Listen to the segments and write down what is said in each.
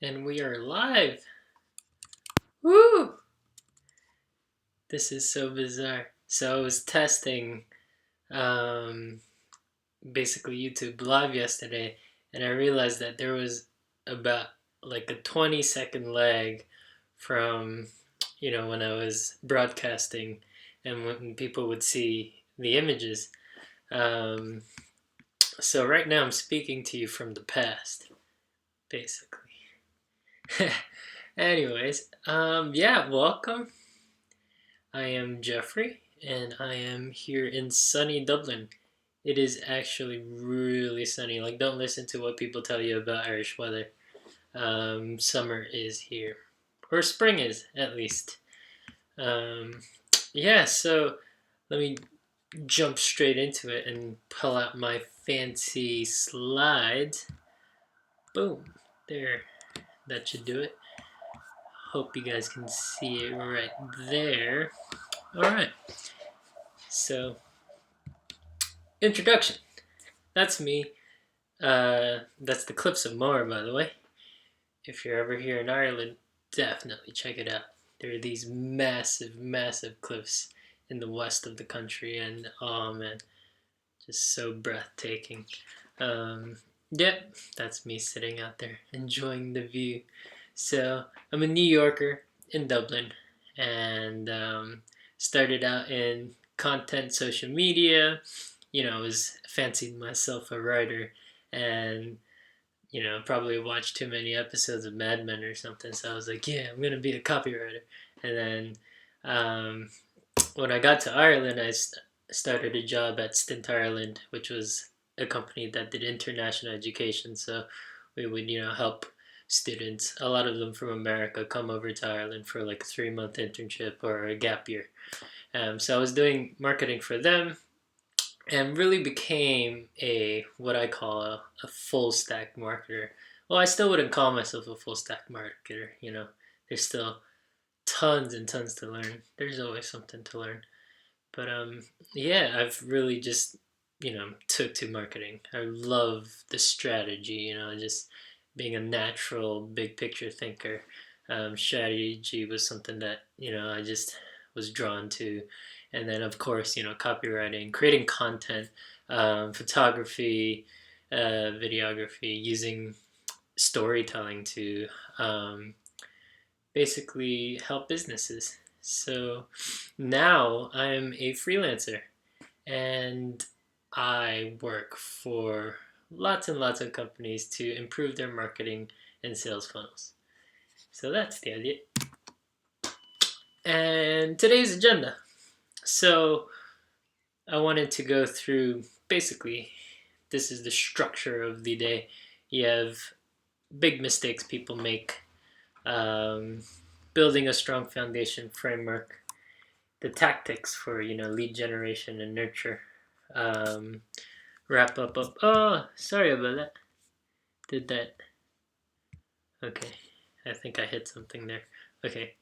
And we are live. Woo! This is so bizarre. So I was testing um, basically YouTube live yesterday, and I realized that there was about like a 20-second lag from when I was broadcasting and when people would see the images. Um, so right now I'm speaking to you from the past, basically. Anyways, yeah, welcome. I am Jeffrey, and I am here in sunny Dublin. It is actually really sunny. Like, don't listen to what people tell you about Irish weather. Summer is here, or spring is at least. Um, yeah, so let me jump straight into it and pull out my fancy slides. Boom, there. That should do it. Hope you guys can see it right there. All right. So, introduction. That's me. That's the Cliffs of Moher, by the way. If you're ever here in Ireland, definitely check it out. There are these massive, massive cliffs in the west of the country, and oh man, just so breathtaking. Um, yep, that's me sitting out there enjoying the view. So I'm a New Yorker in Dublin, and started out in content, social media. I was fancied myself a writer, and probably watched too many episodes of Mad Men or something. So I was like, yeah, I'm gonna be a copywriter. And then um, when I got to Ireland, started a job at Stint Ireland, which was a company that did international education. So we would, help students, a lot of them from America, come over to Ireland for like a 3 month internship or a gap year. So I was doing marketing for them, and really became a what I call a full stack marketer. Well, I still wouldn't call myself a full stack marketer. There's still tons and tons to learn. There's always something to learn. But yeah, I've really just took to marketing. I love the strategy. Just being a natural big picture thinker. Strategy was something that I just was drawn to, and then of course copywriting, creating content, photography, videography, using storytelling to um, basically help businesses. So now I'm a freelancer, and I work for lots and lots of companies to improve their marketing and sales funnels. So that's the idea. And today's agenda. So I wanted to go through basically this is the structure of the day. You have big mistakes people make, um, building a strong foundation framework, the tactics for lead generation and nurture, um, wrap up. Oh, sorry about that. Did that? Okay, I think I hit something there. Okay,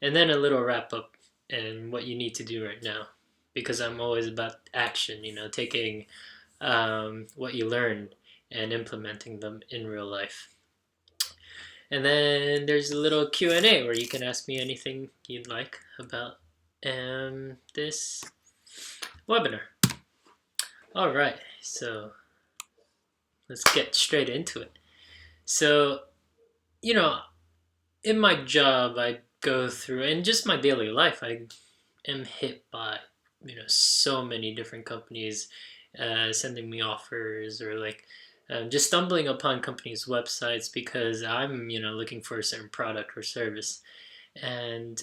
and then a little wrap up and what you need to do right now, because I'm always about action. Taking what you learned and implementing them in real life. And then there's a little Q&A where you can ask me anything you'd like about this webinar. All right, so let's get straight into it. So, you know, in my job, I go through, and just my daily life, I am hit by, so many different companies sending me offers, or like just stumbling upon companies' websites because I'm, looking for a certain product or service. And,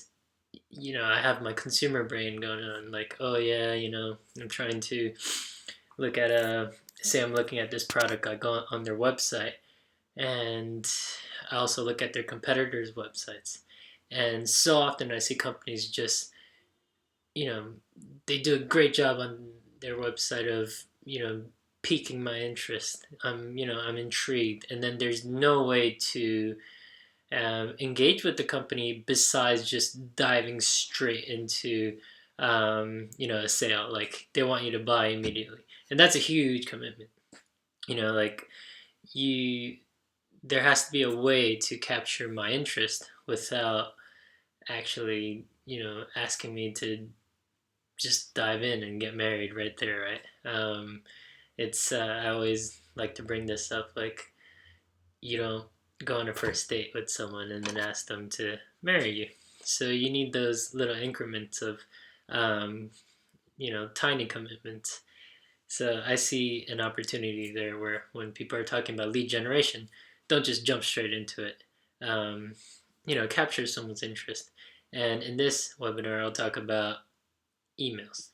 I have my consumer brain going on, like, oh yeah, I'm trying to look at say I'm looking at this product, I go on their website, and I also look at their competitors' websites. And so often I see companies just, you know, they do a great job on their website of, piquing my interest. I'm intrigued. And then there's no way to engage with the company besides just diving straight into, a sale. Like they want you to buy immediately. And that's a huge commitment. Like you there has to be a way to capture my interest without actually, asking me to just dive in and get married right there, right? It's I always like to bring this up, like you don't go on a first date with someone and then ask them to marry you. So you need those little increments of, um, tiny commitments. So I see an opportunity there where when people are talking about lead generation, don't just jump straight into it. Um, capture someone's interest. And in this webinar, I'll talk about emails,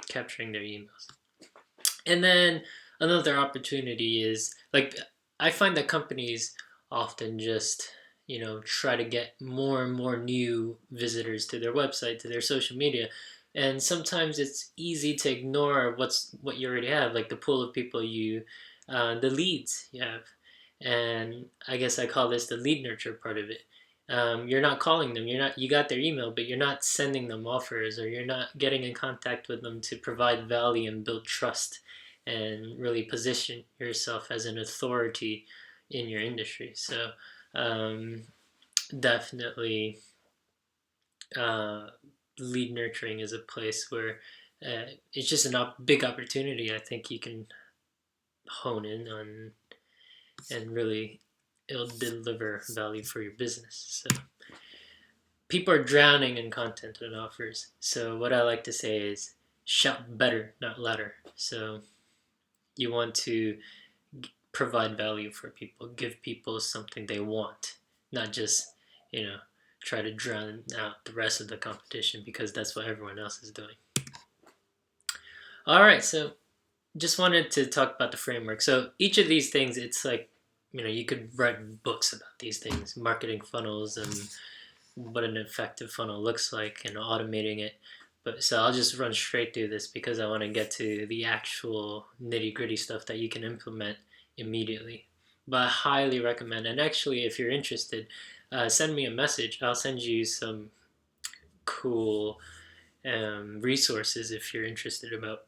capturing their emails. And then another opportunity is like I find that companies often just try to get more and more new visitors to their website, to their social media, and sometimes it's easy to ignore what you already have, like the pool of people the leads you have. And I guess I call this the lead nurture part of it. You're not calling them, you got their email, but you're not sending them offers, or you're not getting in contact with them to provide value and build trust and really position yourself as an authority in your industry. So um, definitely uh, lead nurturing is a place where it's just a big opportunity. I think you can hone in on, and really it'll deliver value for your business. So people are drowning in content and offers. So what I like to say is shout better, not louder. So you want to provide value for people, give people something they want, not just, try to drown out the rest of the competition because that's what everyone else is doing. All right, so just wanted to talk about the framework. So each of these things, it's like, you could write books about these things, marketing funnels and what an effective funnel looks like and automating it. But so I'll just run straight through this because I want to get to the actual nitty gritty stuff that you can implement immediately. But I highly recommend, and actually, if you're interested, send me a message. I'll send you some cool resources if you're interested about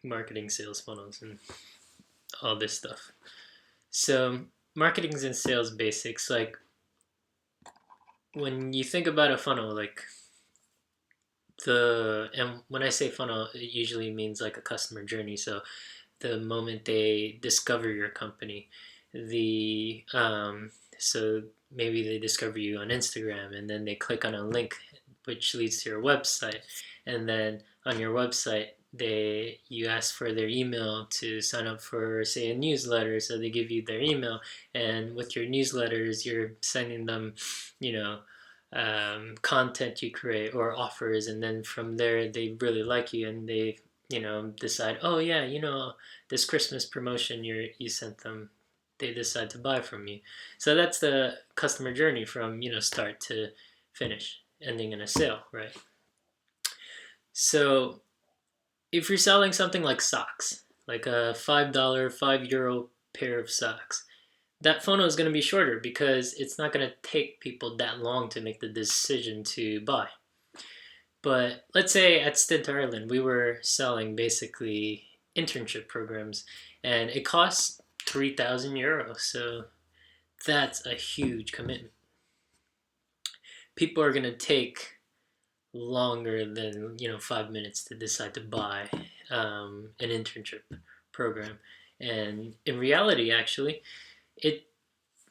marketing, sales funnels, and all this stuff. So, marketing and sales basics, like when you think about a funnel, like and when I say funnel, it usually means like a customer journey. So the moment they discover your company, so maybe they discover you on Instagram, and then they click on a link which leads to your website, and then on your website you ask for their email to sign up for, say, a newsletter. So they give you their email, and with your newsletters you're sending them content you create or offers, and then from there they really like you and they decide, oh yeah, this Christmas promotion you sent them, they decide to buy from you. So that's the customer journey from start to finish, ending in a sale, right? So if you're selling something like socks, like a $5, €5 pair of socks, that funnel is going to be shorter because it's not going to take people that long to make the decision to buy. But let's say at Stint Ireland, we were selling basically internship programs, and it costs €3,000. So that's a huge commitment. People are going to take longer than 5 minutes to decide to buy an internship program. And in reality, actually,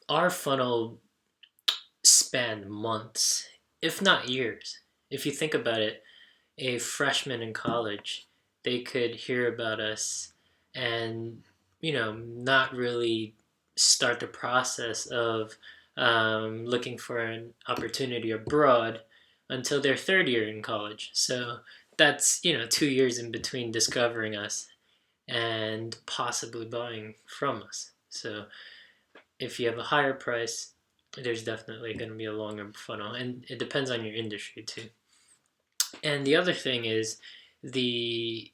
our funnel spanned months, if not years. If you think about it, a freshman in college, they could hear about us and not really start the process of looking for an opportunity abroad until their third year in college. So that's 2 years in between discovering us and possibly buying from us. So if you have a higher price, there's definitely going to be a longer funnel, and it depends on your industry too. And the other thing is a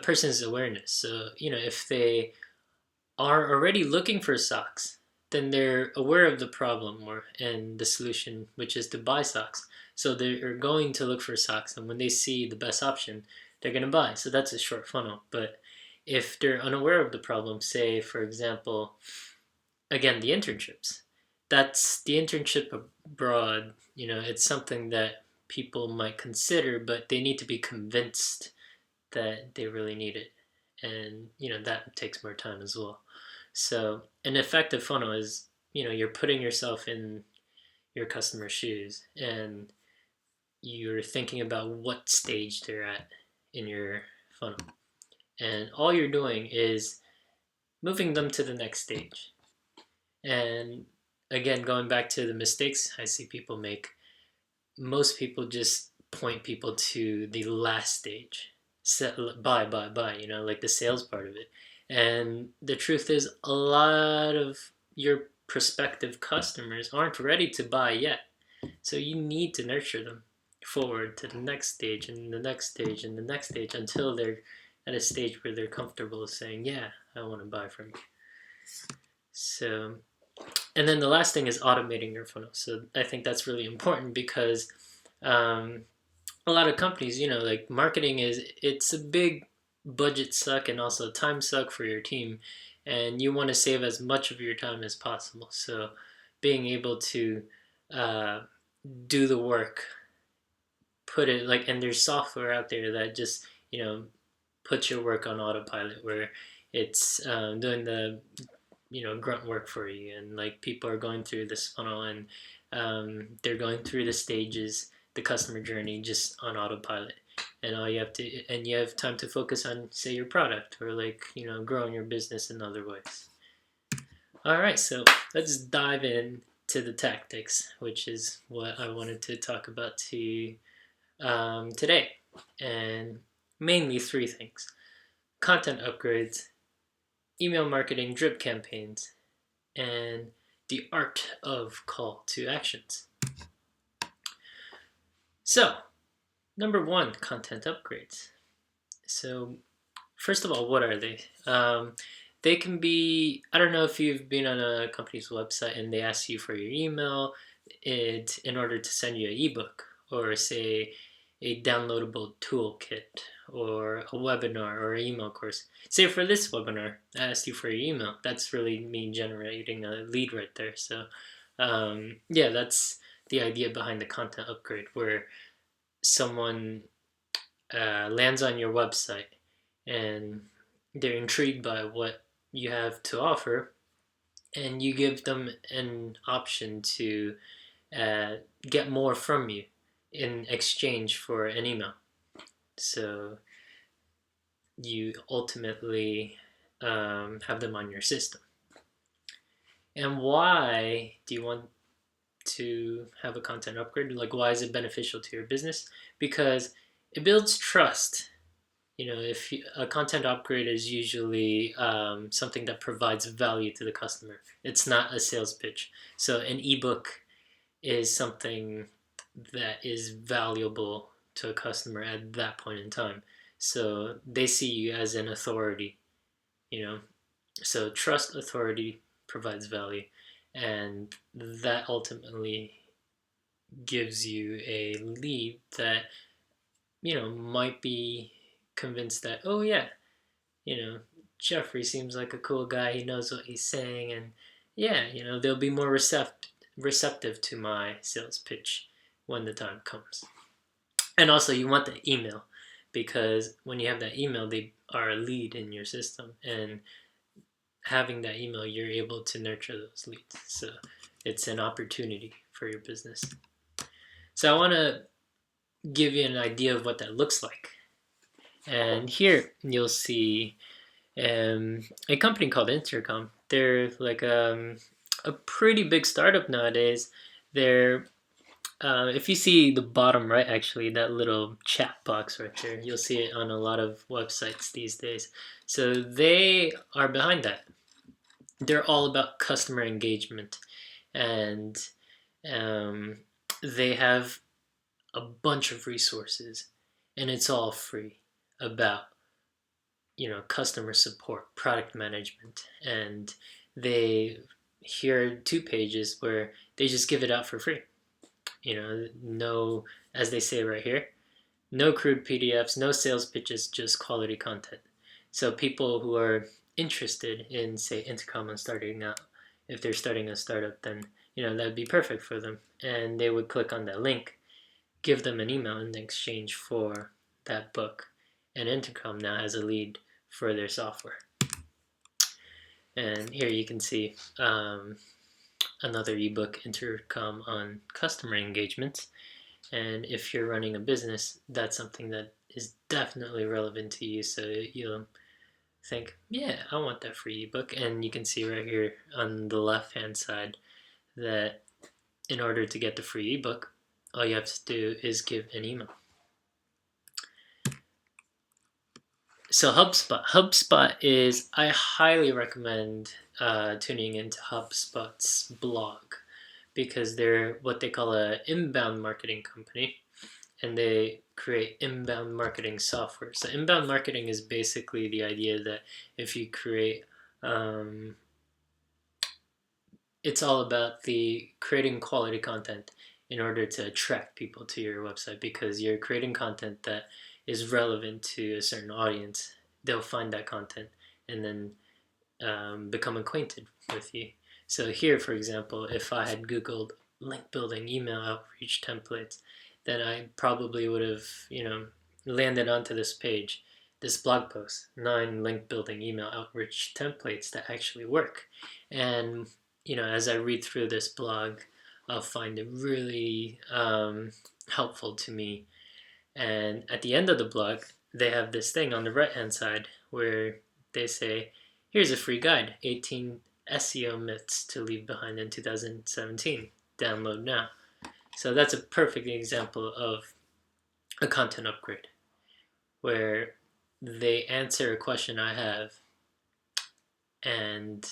person's awareness. So if they are already looking for socks, then they're aware of the problem and the solution, which is to buy socks. So they're going to look for socks, and when they see the best option, they're going to buy. So that's a short funnel. But if they're unaware of the problem, say for example, again, the internships, that's the internship abroad. It's something that people might consider, but they need to be convinced that they really need it. And, that takes more time as well. So an effective funnel is, you're putting yourself in your customer's shoes and you're thinking about what stage they're at in your funnel. And all you're doing is moving them to the next stage. And again, going back to the mistakes I see people make, most people just point people to the last stage. Buy, like the sales part of it. And the truth is, a lot of your prospective customers aren't ready to buy yet. So you need to nurture them forward to the next stage and the next stage and the next stage until they're at a stage where they're comfortable saying, yeah, I want to buy from you. So, and then the last thing is automating your funnel. So I think that's really important because a lot of companies, like marketing it's a big budget suck and also time suck for your team. And you want to save as much of your time as possible. So being able to do the work, put it like, and there's software out there that just, puts your work on autopilot where it's doing the, grunt work for you. And like people are going through this funnel and they're going through the stages, the customer journey just on autopilot. And all you have to, and you have time to focus on, say, your product or like, growing your business in other ways. All right, so let's dive in to the tactics, which is what I wanted to talk about to you today. And mainly three things: content upgrades, email marketing drip campaigns, and the art of call to actions. So, number one, content upgrades. So, first of all, what are they? They can be, I don't know if you've been on a company's website and they ask you for your email in order to send you an ebook or, say, a downloadable toolkit or a webinar or an email course. Say for this webinar, I asked you for your email. That's really me generating a lead right there. So, yeah, that's the idea behind the content upgrade, where someone lands on your website and they're intrigued by what you have to offer, and you give them an option to get more from you in exchange for an email. So you ultimately have them on your system. And why do you want to have a content upgrade? Like, why is it beneficial to your business? Because it builds trust. If a content upgrade is usually something that provides value to the customer, it's not a sales pitch. So an ebook is something that is valuable to a customer at that point in time. So they see you as an authority, So trust, authority provides value, and that ultimately gives you a lead that, might be convinced that, oh yeah, Jeffrey seems like a cool guy. He knows what he's saying, and yeah, they'll be more receptive to my sales pitch when the time comes. And also, you want the email, because when you have that email, they are a lead in your system, and having that email, you're able to nurture those leads. So it's an opportunity for your business. So I want to give you an idea of what that looks like. And here you'll see a company called Intercom. They're like a pretty big startup nowadays. They're if you see the bottom right, actually, that little chat box right there, you'll see it on a lot of websites these days. So they are behind that. They're all about customer engagement, and they have a bunch of resources, and it's all free, about customer support, product management, and here are 2 pages where they just give it out for free. No, as they say right here, no crude PDFs, no sales pitches, just quality content. So people who are interested in, say, Intercom and starting out, if they're starting a startup, then that would be perfect for them. And they would click on that link, give them an email in exchange for that book. And Intercom now has a lead for their software. And here you can see another ebook, Intercom, on customer engagement. And if you're running a business, that's something that is definitely relevant to you. So you'll think, yeah, I want that free ebook. And you can see right here on the left-hand side that in order to get the free ebook, all you have to do is give an email. So HubSpot is, I highly recommend tuning into HubSpot's blog, because they're what they call an inbound marketing company, and they create inbound marketing software. So inbound marketing is basically the idea that if you create, it's all about the creating quality content in order to attract people to your website, because you're creating content that is relevant to a certain audience. They'll find that content and then become acquainted with you. So here, for example, if I had Googled link building email outreach templates, then I probably would have, landed onto this page, this blog post, 9 link building email outreach templates that actually work. And, as I read through this blog, I'll find it really helpful to me. And at the end of the blog, they have this thing on the right-hand side where they say, here's a free guide, 18 SEO myths to leave behind in 2017. Download now. So that's a perfect example of a content upgrade, where they answer a question I have and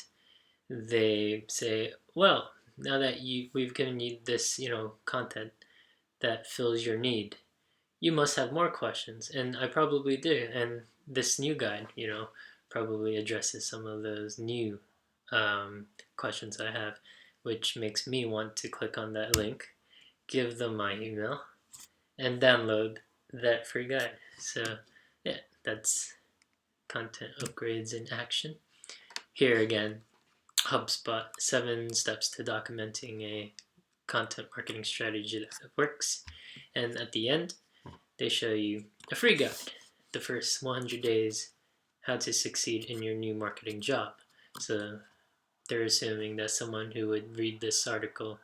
they say, well, now that we've given you this, content that fills your need, you must have more questions. And I probably do. And this new guide, probably addresses some of those new questions I have, which makes me want to click on that link, give them my email, and download that free guide. So yeah, that's content upgrades in action. Here again, HubSpot, 7 steps to documenting a content marketing strategy that works. And at the end, they show you a free guide, the first 100 days, how to succeed in your new marketing job. So they're assuming that someone who would read this article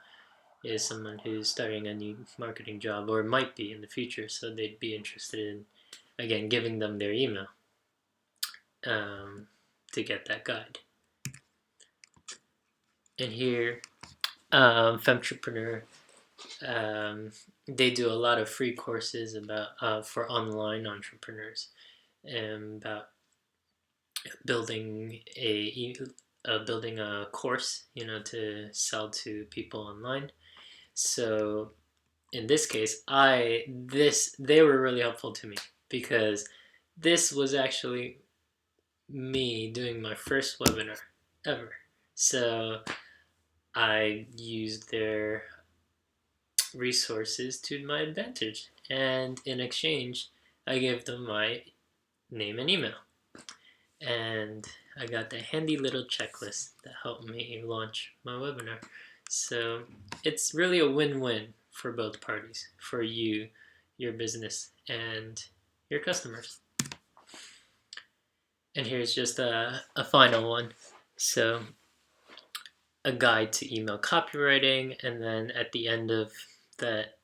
is someone who's starting a new marketing job, or might be in the future, so they'd be interested in, again, giving them their email to get that guide. And here, Femtrepreneur, they do a lot of free courses about for online entrepreneurs, about building a course, to sell to people online. So in this case, they were really helpful to me, because this was actually me doing my first webinar ever. So I used their resources to my advantage, and in exchange, I gave them my name and email. And I got the handy little checklist that helped me launch my webinar. So it's really a win-win for both parties, for you, your business, and your customers. And here's just a final one. So a guide to email copywriting, and then at the end of that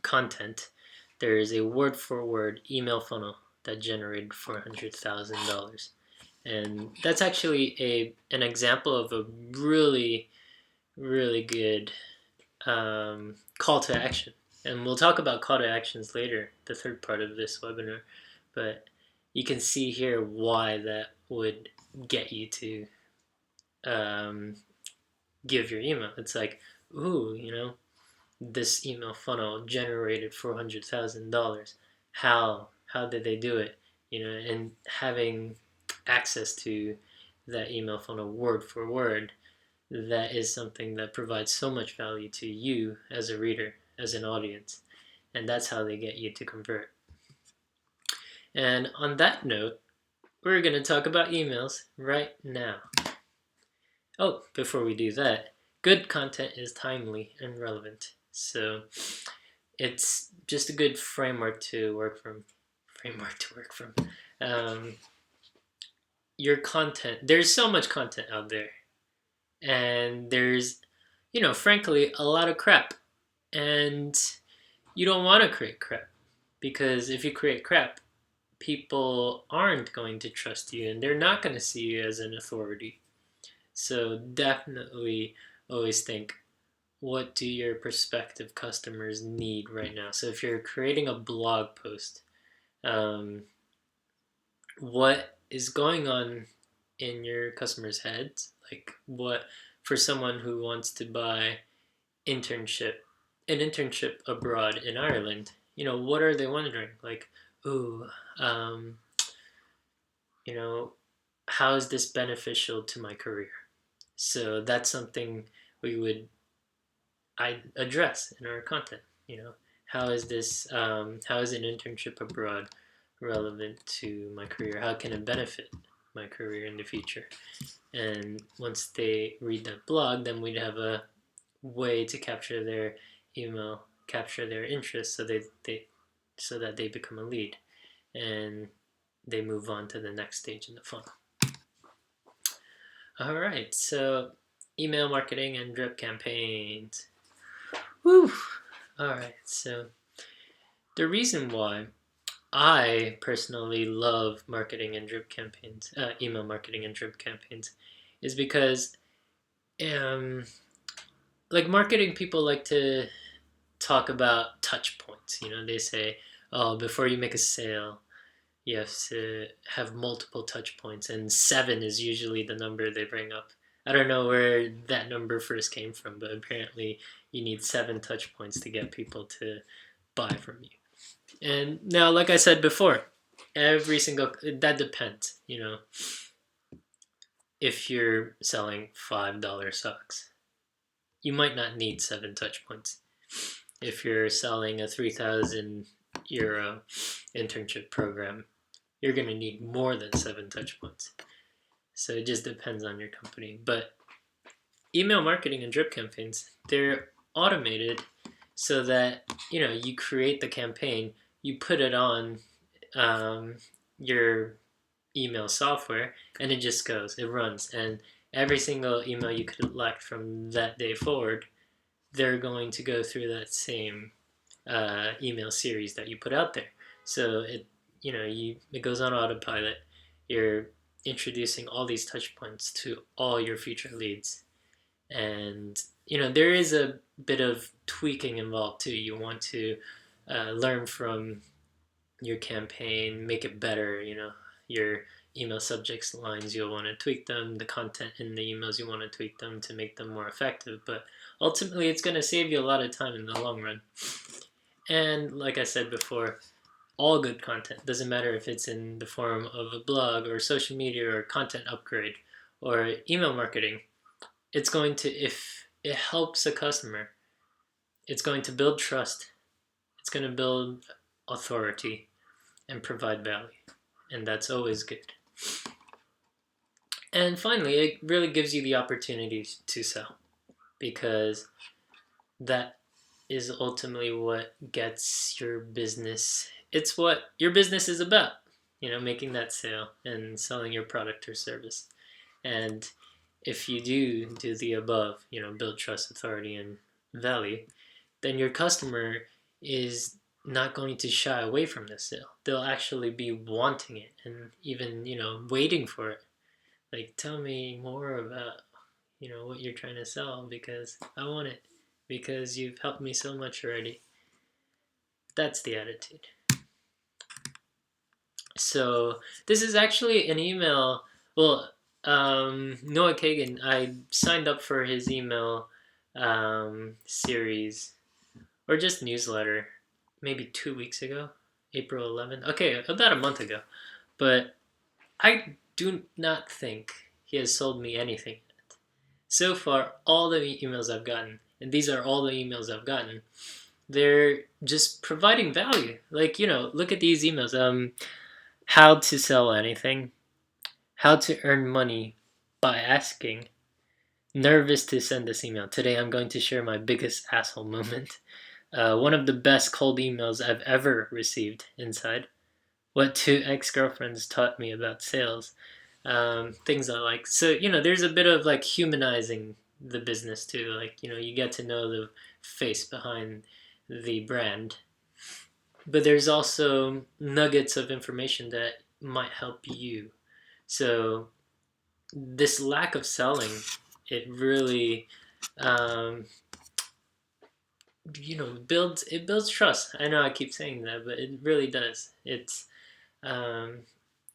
content, there is a word-for-word email funnel that generated $400,000. And that's actually an example of a really, really good call to action. And we'll talk about call to actions later, the third part of this webinar. But you can see here why that would get you to give your email. It's like, ooh, this email funnel generated $400,000. How did they do it? And having access to that email funnel word for word, that is something that provides so much value to you as a reader, as an audience, and that's how they get you to convert. And on that note, we're going to talk about emails right now. Oh, before we do that, good content is timely and relevant. So it's just a good framework to work from. Um, your content. There's so much content out there, and there's, frankly, a lot of crap, and you don't want to create crap because if you create crap, people aren't going to trust you, and they're not going to see you as an authority. So definitely always think, what do your prospective customers need right now? So if you're creating a blog post, um, what is going on in your customers' heads? Like what for someone who wants to buy internship an internship abroad in Ireland, what are they wondering? Like, ooh, um, you know, how is this beneficial to my career? So that's something we would I address in our content. How is this? How is an internship abroad relevant to my career? How can it benefit my career in the future? And once they read that blog, then we'd have a way to capture their email, capture their interest, so that they become a lead, and they move on to the next stage in the funnel. All right, so email marketing and drip campaigns. Woo! All right, so the reason why I personally love marketing and drip campaigns, email marketing and drip campaigns, is because, like marketing people like to talk about touch points. They say, oh, before you make a sale, you have to have multiple touch points, and 7 is usually the number they bring up. I don't know where that number first came from, but apparently you need 7 touch points to get people to buy from you. And now, like I said before, that depends. If you're selling $5 socks, you might not need 7 touch points. If you're selling a €3,000 internship program, you're going to need more than 7 touch points. So it just depends on your company. But email marketing and drip campaigns, they're automated so that, you create the campaign, you put it on your email software, and it just goes, it runs. And every single email you collect from that day forward, they're going to go through that same email series that you put out there. So it goes on autopilot. You're introducing all these touch points to all your future leads, and there is a bit of tweaking involved too. You want to learn from your campaign, make it better. Your email subjects lines, you'll want to tweak them. The content in the emails, you want to tweak them to make them more effective. But ultimately, it's going to save you a lot of time in the long run. And like I said before, all good content, doesn't matter if it's in the form of a blog or social media or content upgrade or email marketing, it's going to, if it helps a customer, it's going to build trust, it's going to build authority and provide value. And that's always good. And finally, it really gives you the opportunity to sell, because that is ultimately what gets your business. It's what your business is about, making that sale and selling your product or service. And if you do the above, build trust, authority, and value, then your customer is not going to shy away from the sale. They'll actually be wanting it and even, waiting for it. Like, tell me more about, what you're trying to sell, because I want it, because you've helped me so much already. That's the attitude. So this is actually an email. Well, Noah Kagan, I signed up for his email series, or just newsletter, maybe 2 weeks ago, April 11th. Okay, about a month ago. But I do not think he has sold me anything yet. So far, all the emails I've gotten, and these are all the emails I've gotten, they're just providing value. Like, look at these emails. How to sell anything, how to earn money by asking, Nervous to send this email. Today I'm going to share my biggest asshole moment. One of the best cold emails I've ever received inside. What two ex-girlfriends taught me about sales. Things I like. So, there's a bit of like humanizing the business too. Like, you get to know the face behind the brand. But there's also nuggets of information that might help you. So, this lack of selling, it really um, builds trust. I know I keep saying that, but it really does. It's um,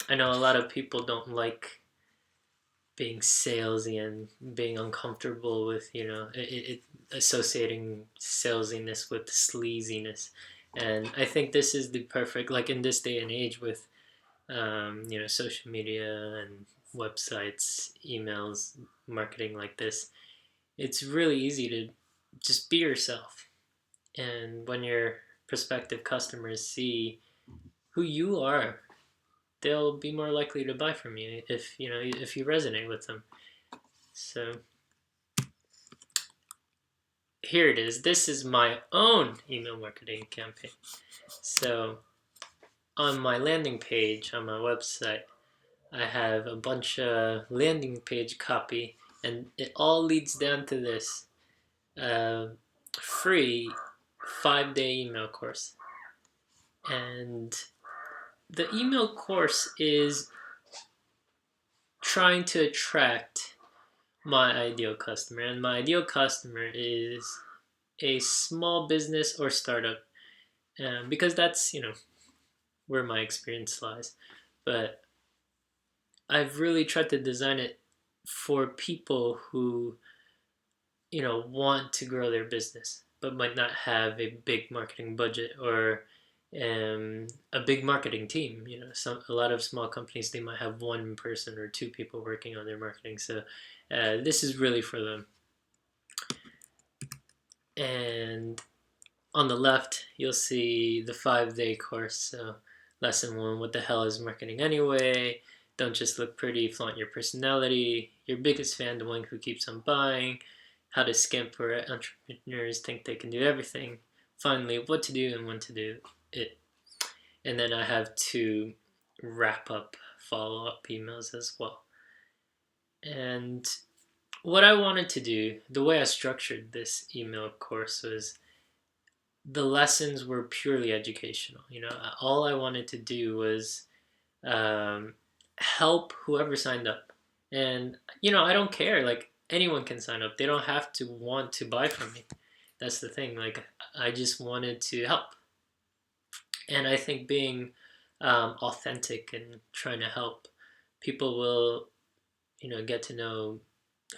I know a lot of people don't like being salesy and being uncomfortable with it associating salesiness with sleaziness, and I think this is the perfect, like, in this day and age with social media and websites, emails, marketing like this. It's really easy to just be yourself. And when your prospective customers see who you are, they'll be more likely to buy from you if you resonate with them. So here it is. This is my own email marketing campaign. So on my landing page on my website, I have a bunch of landing page copy, and it all leads down to this free 5-day email course. And the email course is trying to attract my ideal customer. And my ideal customer is a small business or startup, because that's, where my experience lies. But I've really tried to design it for people who, want to grow their business, but might not have a big marketing budget or a big marketing team. A lot of small companies, they might have one person or two people working on their marketing. So this is really for them. And on the left, you'll see the 5-day course. So lesson 1, what the hell is marketing anyway? Don't just look pretty, flaunt your personality. Your biggest fan, the one who keeps on buying. How to skimp where entrepreneurs think they can do everything. Finally, what to do and when to do it. And then I have 2 wrap-up follow-up emails as well. And what I wanted to do, the way I structured this email course, was the lessons were purely educational. All I wanted to do was help whoever signed up. And, I don't care. Like, anyone can sign up. They don't have to want to buy from me. That's the thing. Like, I just wanted to help. And I think being authentic and trying to help, people will, get to know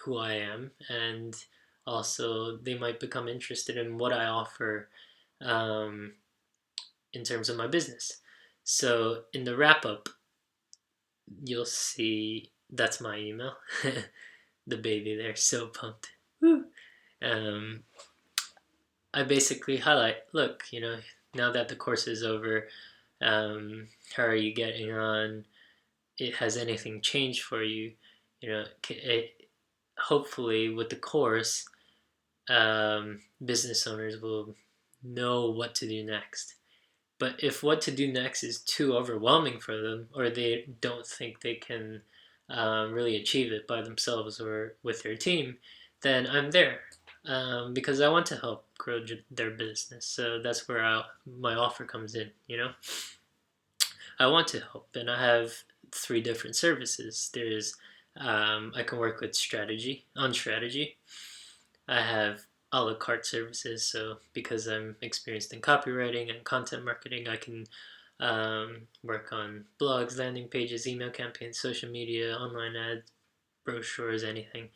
who I am. And also, they might become interested in what I offer um, in terms of my business. So in the wrap up, you'll see that's my email. The baby there, so pumped. Woo. Um, I basically highlight, look, now that the course is over, how are you getting on? Has anything changed for you? Hopefully with the course, business owners will know what to do next. But if what to do next is too overwhelming for them, or they don't think they can really achieve it by themselves or with their team, then I'm there, because I want to help grow their business. So that's where my offer comes in. I want to help, and I have 3 different services. There's I can work with strategy. I have a la carte services. So because I'm experienced in copywriting and content marketing, I can work on blogs, landing pages, email campaigns, social media, online ads, brochures, anything.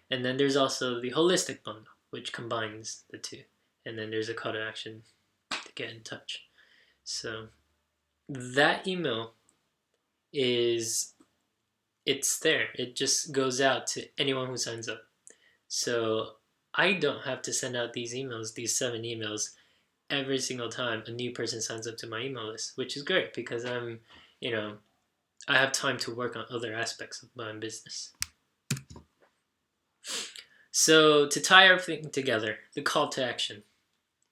And then there's also the holistic bundle, which combines the 2. And then there's a call to action to get in touch. So that email it's there. It just goes out to anyone who signs up. So I don't have to send out these 7 emails, every single time a new person signs up to my email list, which is great because I have time to work on other aspects of my business. So to tie everything together, the call to action,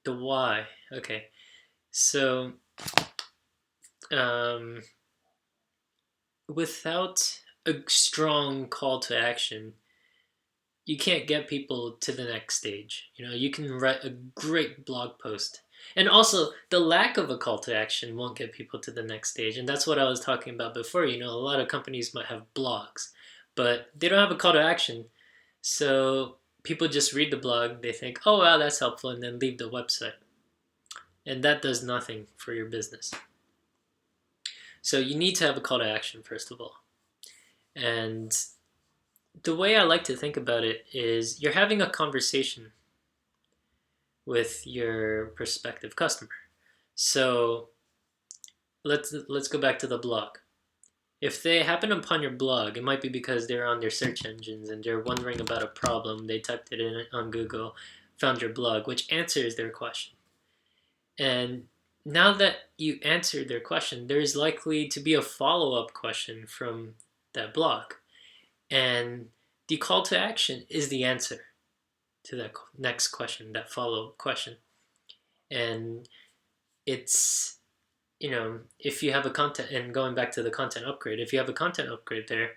the why. Okay, so um, without a strong call to action, you can't get people to the next stage. You can write a great blog post. And also, the lack of a call to action won't get people to the next stage. And that's what I was talking about before. A lot of companies might have blogs, but they don't have a call to action. So people just read the blog, they think, oh, wow, that's helpful, and then leave the website. And that does nothing for your business. So you need to have a call to action, first of all. And the way I like to think about it is you're having a conversation with your prospective customer. So let's go back to the blog. If they happen upon your blog, it might be because they're on their search engines and they're wondering about a problem. They typed it in on Google, found your blog, which answers their question. And now that you answered their question, there's likely to be a follow-up question from that blog. And the call to action is the answer to that next question, that follow-up question. And it's, if you have a content, and going back to the content upgrade, if you have a content upgrade there,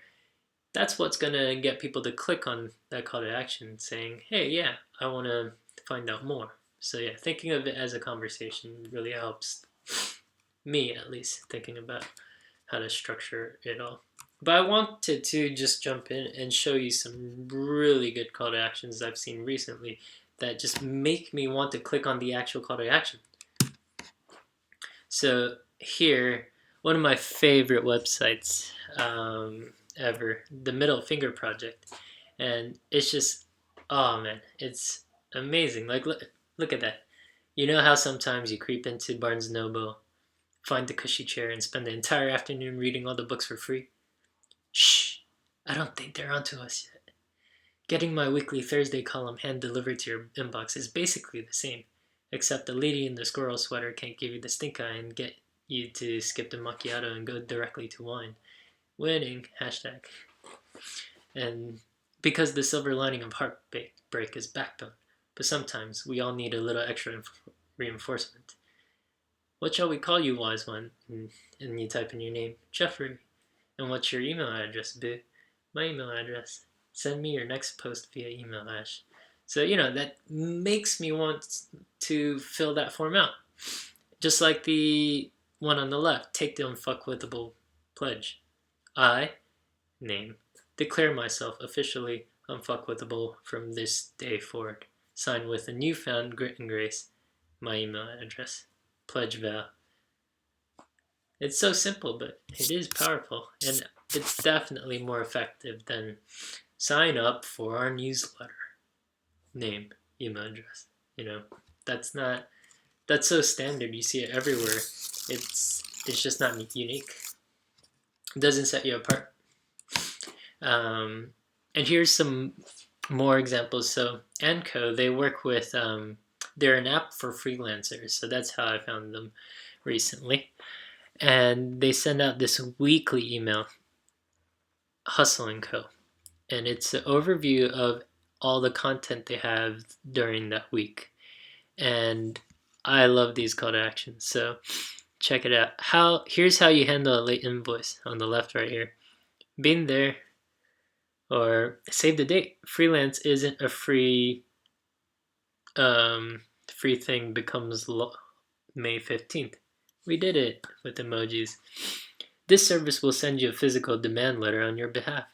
that's what's going to get people to click on that call to action saying, hey, yeah, I want to find out more. So yeah, thinking of it as a conversation really helps me, at least, thinking about how to structure it all. But I wanted to just jump in and show you some really good call to actions I've seen recently that just make me want to click on the actual call to action. So here, one of my favorite websites ever, the Middle Finger Project. And it's just, oh man, it's amazing. Like, look at that. You know how sometimes you creep into Barnes & Noble, find the cushy chair, and spend the entire afternoon reading all the books for free? Shh, I don't think they're onto us yet. Getting my weekly Thursday column hand-delivered to your inbox is basically the same, except the lady in the squirrel sweater can't give you the stink eye and get you to skip the macchiato and go directly to wine. Winning, hashtag. And because the silver lining of heartbreak is backbone, but sometimes we all need a little extra reinforcement. What shall we call you, wise one? And you type in your name, Jeffrey. And what's your email address, boo? My email address. Send me your next post via email, Ash. So, that makes me want to fill that form out. Just like the one on the left, take the unfuckwithable pledge. I, name, declare myself officially unfuckwithable from this day forward. Signed with a newfound grit and grace. My email address. Pledge vow. It's so simple, but it is powerful, and it's definitely more effective than sign up for our newsletter. Name, email address. That's so standard. You see it everywhere. It's just not unique. It doesn't set you apart. And here's some more examples. So Anko, they work with, they're an app for freelancers. So that's how I found them recently. And they send out this weekly email, Hustle & Co. And it's an overview of all the content they have during that week. And I love these call to actions. So check it out. Here's how you handle a late invoice on the left right here. Been there, or save the date. Freelance isn't a free thing, becomes May 15th. We did it with emojis. This service will send you a physical demand letter on your behalf.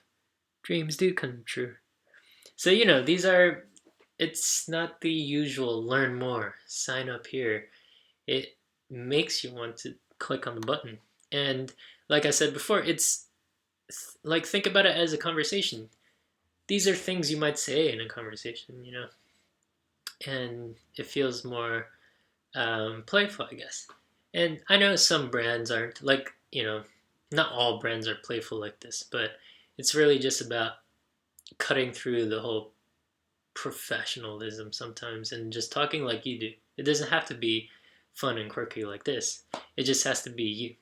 Dreams do come true. So, it's not the usual learn more, sign up here. It makes you want to click on the button. And like I said before, it's like, think about it as a conversation. These are things you might say in a conversation, and it feels more playful, I guess. And I know some brands aren't, like, not all brands are playful like this, but it's really just about cutting through the whole professionalism sometimes and just talking like you do. It doesn't have to be fun and quirky like this. It just has to be you.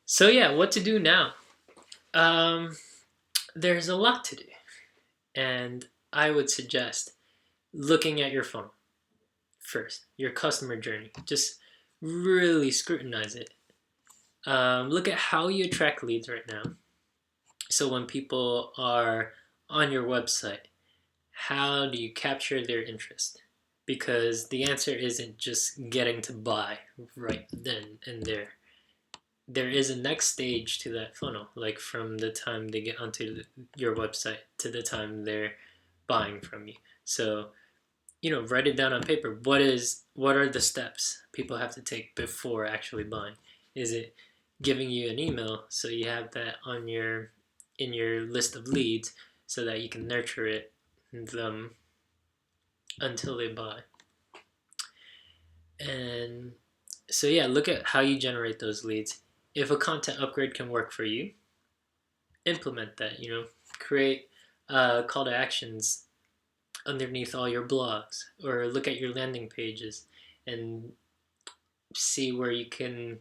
So yeah, what to do now? There's a lot to do. And I would suggest looking at your phone first, your customer journey. Just really scrutinize it. Look at how you attract leads right now. So when people are on your website, how do you capture their interest? Because the answer isn't just getting to buy right then and there. There is a next stage to that funnel, like from the time they get onto your website to the time they're buying from you. So, write it down on paper. What are the steps people have to take before actually buying? Is it giving you an email so you have that on your in your list of leads so that you can nurture them until they buy? And so yeah, look at how you generate those leads. If a content upgrade can work for you, implement that. Create call to actions underneath all your blogs, or look at your landing pages and see where you can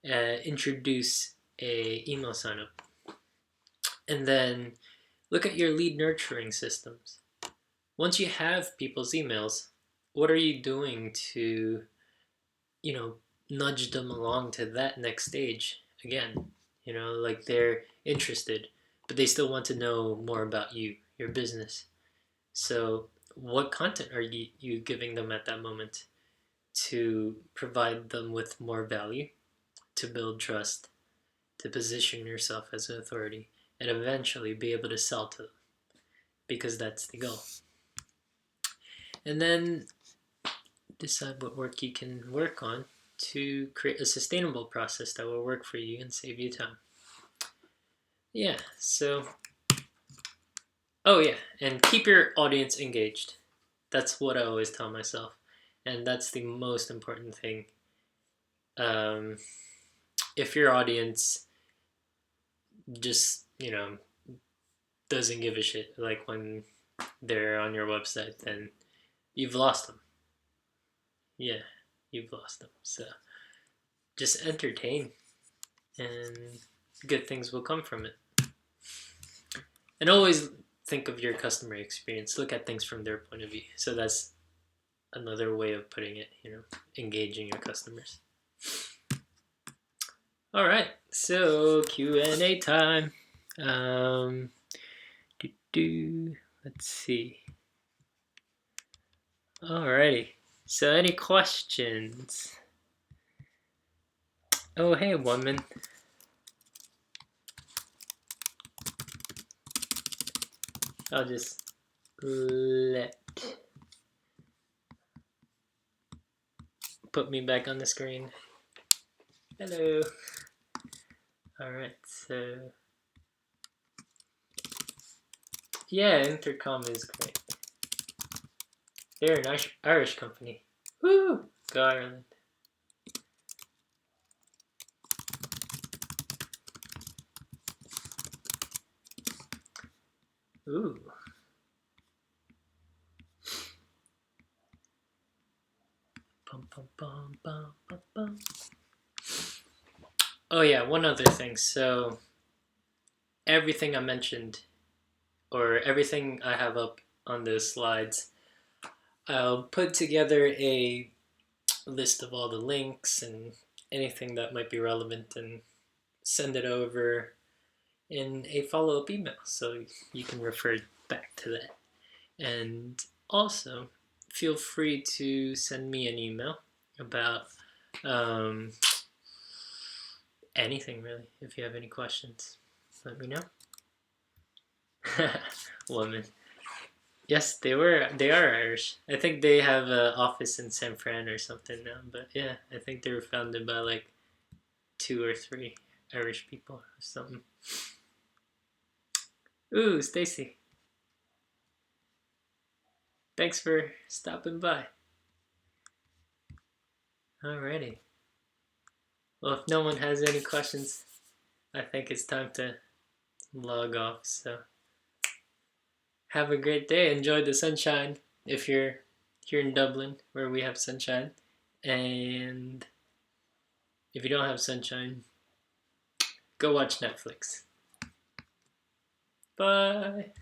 introduce a email sign up. And then look at your lead nurturing systems. Once you have people's emails, what are you doing to, nudge them along to that next stage again? Like they're interested, but they still want to know more about you, your business. So, what content are you giving them at that moment to provide them with more value, to build trust, to position yourself as an authority, and eventually be able to sell to them? Because that's the goal. And then decide what work you can work on to create a sustainable process that will work for you and save you time. Yeah, so, oh yeah, and keep your audience engaged. That's what I always tell myself. And that's the most important thing. If your audience just, doesn't give a shit, like when they're on your website, then you've lost them. Yeah, you've lost them. So just entertain, and good things will come from it. And always think of your customer experience. Look at things from their point of view. So that's another way of putting it, engaging your customers. All right, so Q&A time. Let's see. Alrighty. So any questions? Oh, hey, woman. I'll just put me back on the screen. Hello. Alright, so yeah, Intercom is great. They're an Irish company. Woo! Go Ireland. Ooh. Bum, bum, bum, bum, bum, bum. Oh yeah, one other thing. So everything I mentioned, or everything I have up on the slides, I'll put together a list of all the links and anything that might be relevant and send it over in a follow-up email so you can refer back to that. And also, feel free to send me an email about anything really. If you have any questions, let me know. Woman. Yes, they are Irish. I think they have an office in San Fran or something now. But yeah, I think they were founded by like 2 or 3 Irish people or something. Ooh, Stacy. Thanks for stopping by. Alrighty. Well, if no one has any questions, I think it's time to log off. So have a great day. Enjoy the sunshine if you're here in Dublin where we have sunshine. And if you don't have sunshine, go watch Netflix. Bye.